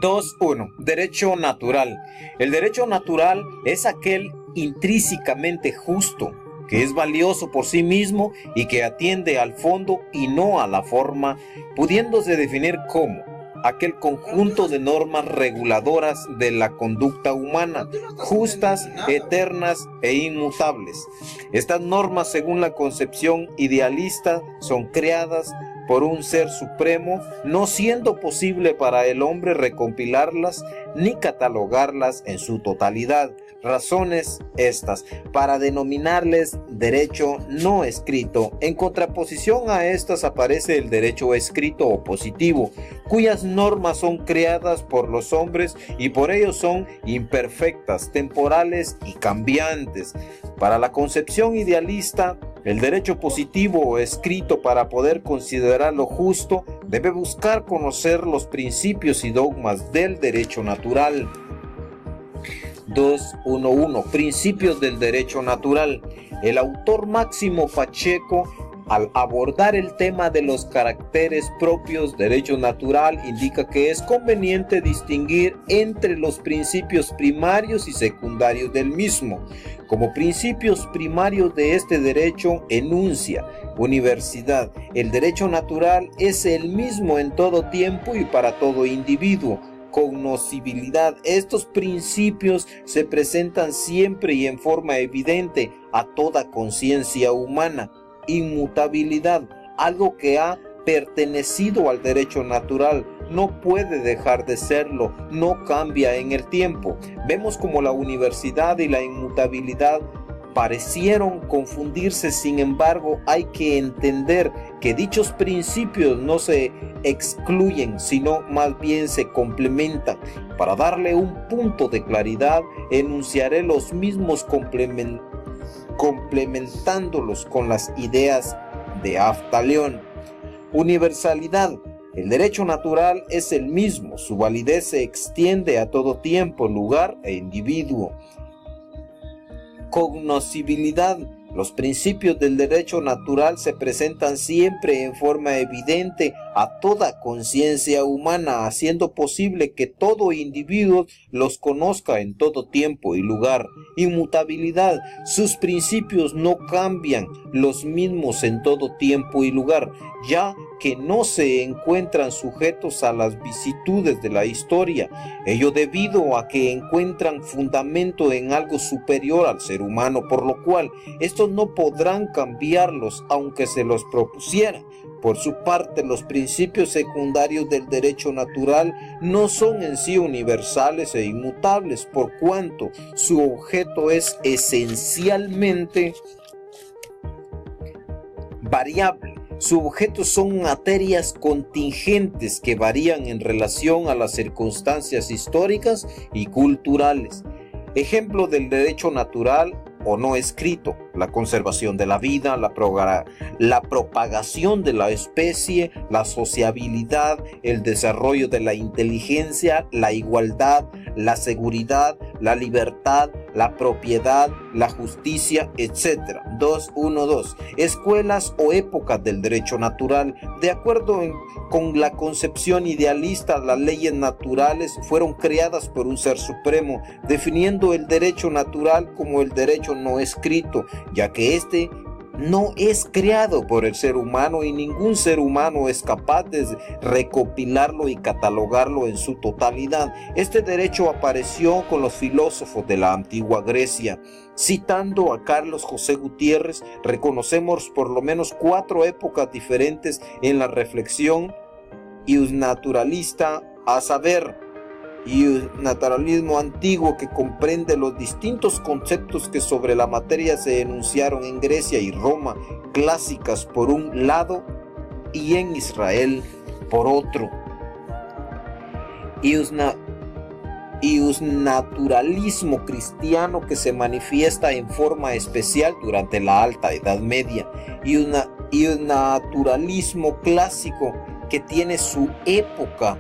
2.1. Derecho natural. El derecho natural es aquel intrínsecamente justo, que es valioso por sí mismo y que atiende al fondo y no a la forma, pudiéndose definir como aquel conjunto de normas reguladoras de la conducta humana, justas, eternas e inmutables. Estas normas, según la concepción idealista, son creadas por un ser supremo, no siendo posible para el hombre recompilarlas ni catalogarlas en su totalidad. Razones estas para denominarles derecho no escrito. En contraposición a estas aparece el derecho escrito o positivo, cuyas normas son creadas por los hombres y por ello son imperfectas, temporales y cambiantes. Para la concepción idealista, el derecho positivo o escrito, para poder considerarlo justo, debe buscar conocer los principios y dogmas del derecho natural. 2.1.1. Principios del derecho natural. El autor Máximo Pacheco, al abordar el tema de los caracteres propios del derecho natural, indica que es conveniente distinguir entre los principios primarios y secundarios del mismo. Como principios primarios de este derecho enuncia: universidad. El derecho natural es el mismo en todo tiempo y para todo individuo. Cognoscibilidad. Estos principios se presentan siempre y en forma evidente a toda conciencia humana. Inmutabilidad. Algo que ha pertenecido al derecho natural no puede dejar de serlo, no cambia en el tiempo. Vemos como la universidad y la inmutabilidad parecieron confundirse. Sin embargo, hay que entender que dichos principios no se excluyen, sino más bien se complementan. Para darle un punto de claridad, enunciaré los mismos complementándolos con las ideas de Aftalión. Universalidad. El derecho natural es el mismo, su validez se extiende a todo tiempo, lugar e individuo. Cognoscibilidad. Los principios del derecho natural se presentan siempre en forma evidente a toda conciencia humana, haciendo posible que todo individuo los conozca en todo tiempo y lugar. Inmutabilidad. Sus principios no cambian, los mismos en todo tiempo y lugar, ya que no se encuentran sujetos a las vicisitudes de la historia, ello debido a que encuentran fundamento en algo superior al ser humano, por lo cual estos no podrán cambiarlos aunque se los propusieran. Por su parte, los principios secundarios del derecho natural no son en sí universales e inmutables, por cuanto su objeto es esencialmente variable. Su objeto son materias contingentes que varían en relación a las circunstancias históricas y culturales. Ejemplo del derecho natural o no escrito: la conservación de la vida, la propagación de la especie, la sociabilidad, el desarrollo de la inteligencia, la igualdad, la seguridad, la libertad, la propiedad, la justicia, etc. 2.1.2. Escuelas o épocas del derecho natural. De acuerdo con la concepción idealista, las leyes naturales fueron creadas por un ser supremo, definiendo el derecho natural como el derecho no escrito, ya que este no es creado por el ser humano y ningún ser humano es capaz de recopilarlo y catalogarlo en su totalidad. Este derecho apareció con los filósofos de la antigua Grecia. Citando a Carlos José Gutiérrez, reconocemos por lo menos 4 épocas diferentes en la reflexión iusnaturalista, a saber: naturalismo antiguo, que comprende los distintos conceptos que sobre la materia se enunciaron en Grecia y Roma clásicas por un lado y en Israel por otro. Iusnaturalismo cristiano, que se manifiesta en forma especial durante la Alta Edad Media. Iusnaturalismo clásico, que tiene su época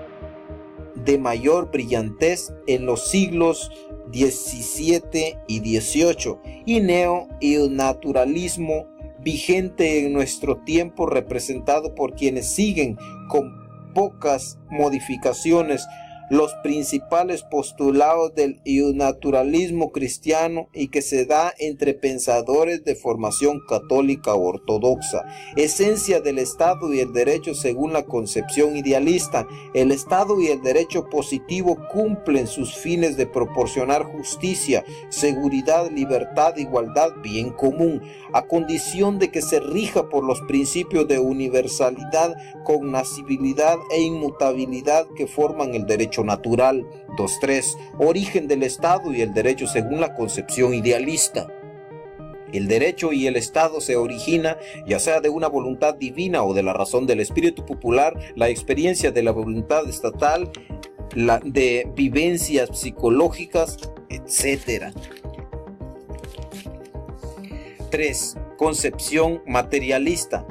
de mayor brillantez en los siglos XVII y XVIII, y neo-naturalismo vigente en nuestro tiempo, representado por quienes siguen con pocas modificaciones los principales postulados del naturalismo cristiano y que se da entre pensadores de formación católica o ortodoxa. Esencia del Estado y el derecho según la concepción idealista. El Estado y el derecho positivo cumplen sus fines de proporcionar justicia, seguridad, libertad, igualdad, bien común, a condición de que se rija por los principios de universalidad, connacibilidad e inmutabilidad que forman el derecho natural. 2.3. Origen del Estado y el derecho según la concepción idealista. El derecho y el Estado se origina ya sea de una voluntad divina o de la razón del espíritu popular, la experiencia de la voluntad estatal, de vivencias psicológicas, etc. 3. Concepción materialista.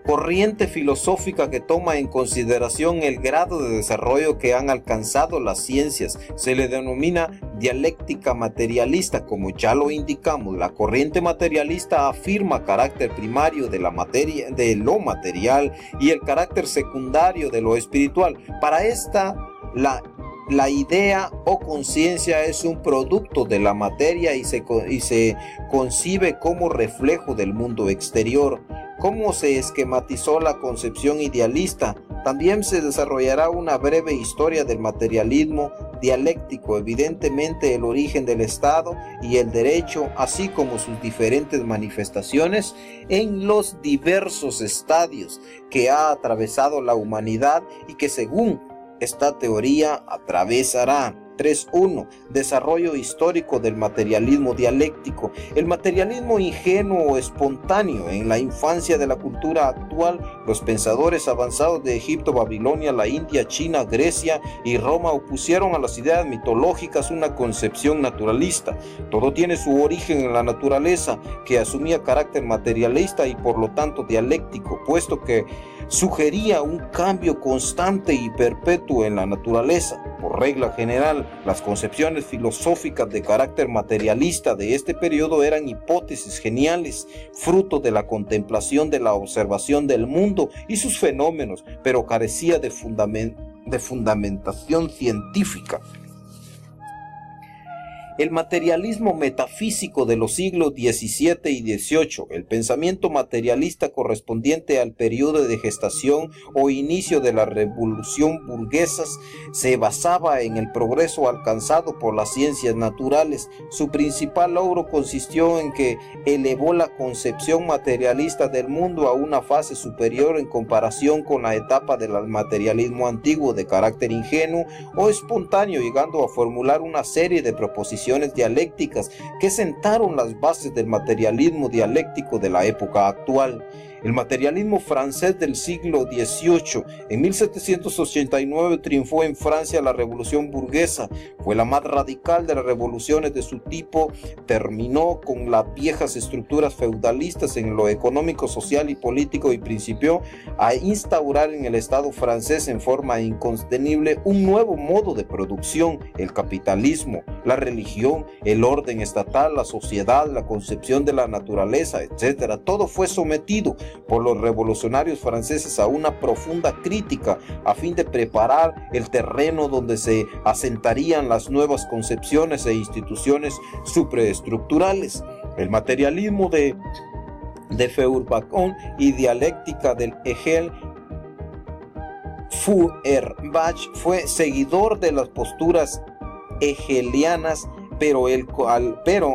Corriente filosófica que toma en consideración el grado de desarrollo que han alcanzado las ciencias. Se le denomina dialéctica materialista, como ya lo indicamos. La corriente materialista afirma carácter primario de la materia, de lo material, y el carácter secundario de lo espiritual. Para esta, la idea o conciencia es un producto de la materia y se concibe como reflejo del mundo exterior. ¿Cómo se esquematizó la concepción idealista? También se desarrollará una breve historia del materialismo dialéctico, evidentemente el origen del Estado y el derecho, así como sus diferentes manifestaciones en los diversos estadios que ha atravesado la humanidad y que según esta teoría atravesará. 3.1. Desarrollo histórico del materialismo dialéctico. El materialismo ingenuo o espontáneo. En la infancia de la cultura actual, los pensadores avanzados de Egipto, Babilonia, la India, China, Grecia y Roma opusieron a las ideas mitológicas una concepción naturalista. Todo tiene su origen en la naturaleza, que asumía carácter materialista y por lo tanto dialéctico, puesto que sugería un cambio constante y perpetuo en la naturaleza. Por regla general, las concepciones filosóficas de carácter materialista de este periodo eran hipótesis geniales, fruto de la contemplación de la observación del mundo y sus fenómenos, pero carecía de fundamentación científica. El materialismo metafísico de los siglos XVII y XVIII, el pensamiento materialista correspondiente al periodo de gestación o inicio de la revolución burguesas, se basaba en el progreso alcanzado por las ciencias naturales. Su principal logro consistió en que elevó la concepción materialista del mundo a una fase superior en comparación con la etapa del materialismo antiguo de carácter ingenuo o espontáneo, llegando a formular una serie de proposiciones dialécticas que sentaron las bases del materialismo dialéctico de la época actual. El materialismo francés del siglo XVIII, en 1789 triunfó en Francia la revolución burguesa, fue la más radical de las revoluciones de su tipo, terminó con las viejas estructuras feudalistas en lo económico, social y político y principió a instaurar en el Estado francés en forma incontenible un nuevo modo de producción, el capitalismo, la religión, el orden estatal, la sociedad, la concepción de la naturaleza, etc. Todo fue sometido por los revolucionarios franceses a una profunda crítica a fin de preparar el terreno donde se asentarían las nuevas concepciones e instituciones supraestructurales. El materialismo de Feuerbach y dialéctica del Hegel, Feuerbach fue seguidor de las posturas hegelianas, pero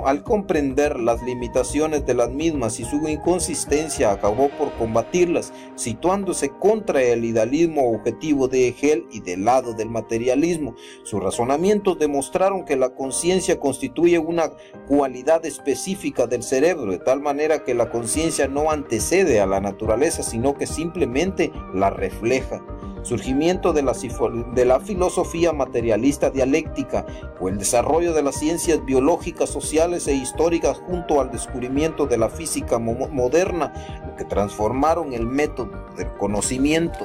al comprender las limitaciones de las mismas y su inconsistencia acabó por combatirlas, situándose contra el idealismo objetivo de Hegel y del lado del materialismo. Sus razonamientos demostraron que la conciencia constituye una cualidad específica del cerebro, de tal manera que la conciencia no antecede a la naturaleza, sino que simplemente la refleja. Surgimiento de la filosofía materialista dialéctica o el desarrollo de las ciencias biológicas, sociales e históricas junto al descubrimiento de la física moderna, lo que transformaron el método del conocimiento.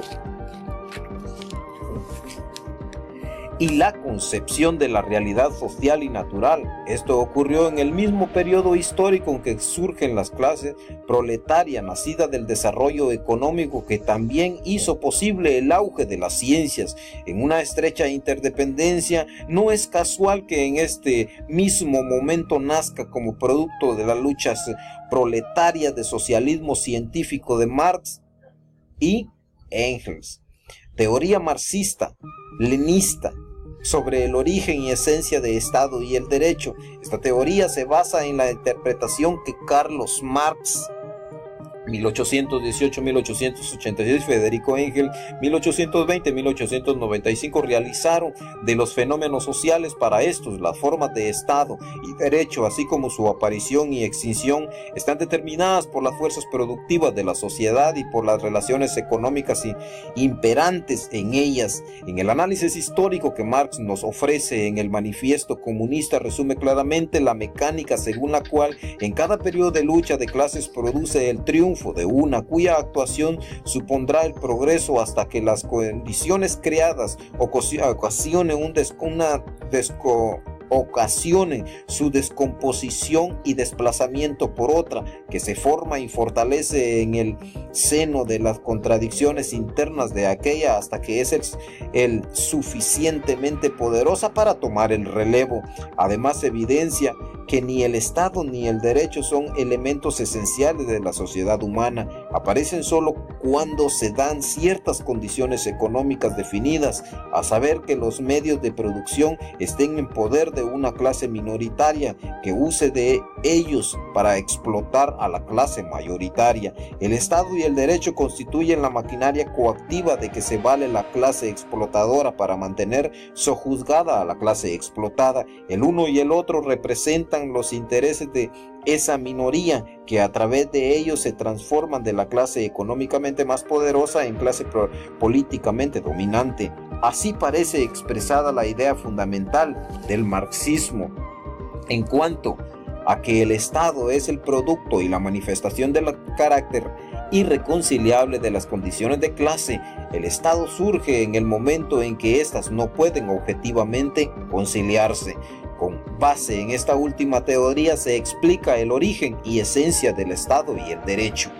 y la concepción de la realidad social y natural. Esto ocurrió en el mismo periodo histórico en que surgen las clases proletarias nacidas del desarrollo económico, que también hizo posible el auge de las ciencias en una estrecha interdependencia. No es casual que en este mismo momento nazca como producto de las luchas proletarias de socialismo científico de Marx y Engels. Teoría marxista, leninista, sobre el origen y esencia de Estado y el derecho. Esta teoría se basa en la interpretación que Carlos Marx, 1818-1886, Federico Engels, 1820-1895, realizaron de los fenómenos sociales. Para estos, las formas de Estado y derecho, así como su aparición y extinción, están determinadas por las fuerzas productivas de la sociedad y por las relaciones económicas imperantes en ellas. En el análisis histórico que Marx nos ofrece en el Manifiesto Comunista, resume claramente la mecánica según la cual en cada periodo de lucha de clases produce el triunfo de una cuya actuación supondrá el progreso hasta que las condiciones creadas ocasionen su descomposición y desplazamiento por otra, que se forma y fortalece en el seno de las contradicciones internas de aquella hasta que es el suficientemente poderosa para tomar el relevo. Además, evidencia que ni el Estado ni el derecho son elementos esenciales de la sociedad humana. Aparecen solo cuando se dan ciertas condiciones económicas definidas, a saber que los medios de producción estén en poder de una clase minoritaria que use de ellos para explotar a la clase mayoritaria. El Estado y el derecho constituyen la maquinaria coactiva de que se vale la clase explotadora para mantener sojuzgada a la clase explotada. El uno y el otro representan los intereses de esa minoría, que a través de ellos se transforman de la clase económicamente más poderosa en clase políticamente dominante. Así parece expresada la idea fundamental del marxismo. En cuanto a que el Estado es el producto y la manifestación del carácter irreconciliable de las condiciones de clase, el Estado surge en el momento en que éstas no pueden objetivamente conciliarse. Con base en esta última teoría se explica el origen y esencia del Estado y el derecho.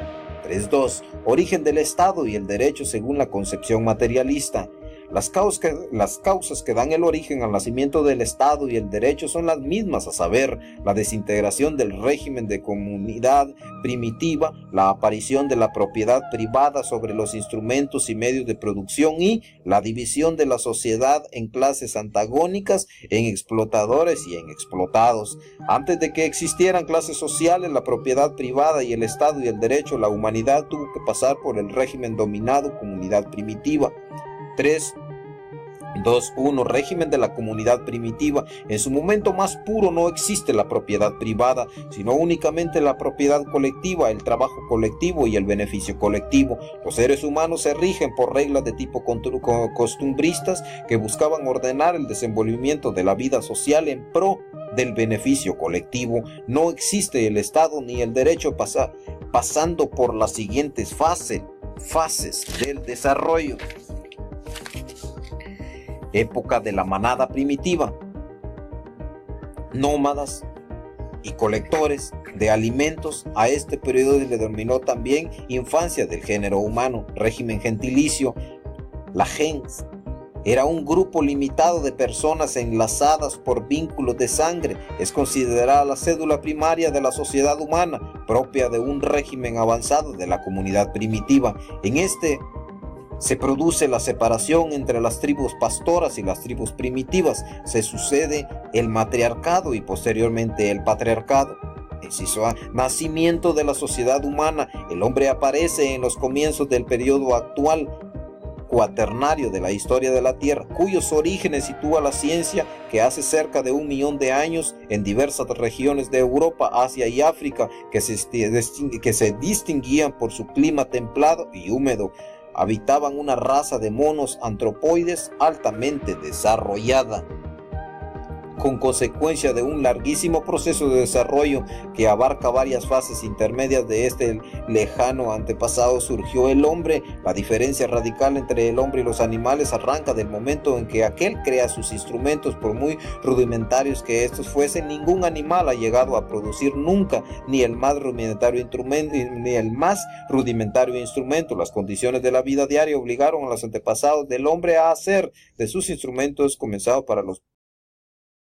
3.2. Origen del Estado y el derecho según la concepción materialista. Las causas que dan el origen al nacimiento del Estado y el derecho son las mismas, a saber, la desintegración del régimen de comunidad primitiva, la aparición de la propiedad privada sobre los instrumentos y medios de producción y la división de la sociedad en clases antagónicas, en explotadores y en explotados. Antes de que existieran clases sociales, la propiedad privada y el Estado y el derecho, la humanidad tuvo que pasar por el régimen dominado comunidad primitiva. 3.2.1. Régimen de la comunidad primitiva. En su momento más puro no existe la propiedad privada, sino únicamente la propiedad colectiva, el trabajo colectivo y el beneficio colectivo. Los seres humanos se rigen por reglas de tipo costumbristas que buscaban ordenar el desenvolvimiento de la vida social en pro del beneficio colectivo. No existe el Estado ni el derecho pasando por las siguientes fases del desarrollo. Época de la manada primitiva. Nómadas y colectores de alimentos. A este periodo se le denominó también infancia del género humano. Régimen gentilicio. La gens era un grupo limitado de personas enlazadas por vínculos de sangre. Es considerada la cédula primaria de la sociedad humana, propia de un régimen avanzado de la comunidad primitiva. En este se produce la separación entre las tribus pastoras y las tribus primitivas. Se sucede el matriarcado y posteriormente el patriarcado. Inciso A. Nacimiento de la sociedad humana. El hombre aparece en los comienzos del periodo actual cuaternario de la historia de la Tierra, cuyos orígenes sitúa la ciencia, que hace cerca de 1 millón de años en diversas regiones de Europa, Asia y África, que se distinguían por su clima templado y húmedo. Habitaban una raza de monos antropoides altamente desarrollada. con consecuencia de un larguísimo proceso de desarrollo que abarca varias fases intermedias de este lejano antepasado, surgió el hombre. La diferencia radical entre el hombre y los animales arranca del momento en que aquel crea sus instrumentos, por muy rudimentarios que estos fuesen. Ningún animal ha llegado a producir nunca ni el más rudimentario instrumento. Las condiciones de la vida diaria obligaron a los antepasados del hombre a hacer de sus instrumentos, comenzado para los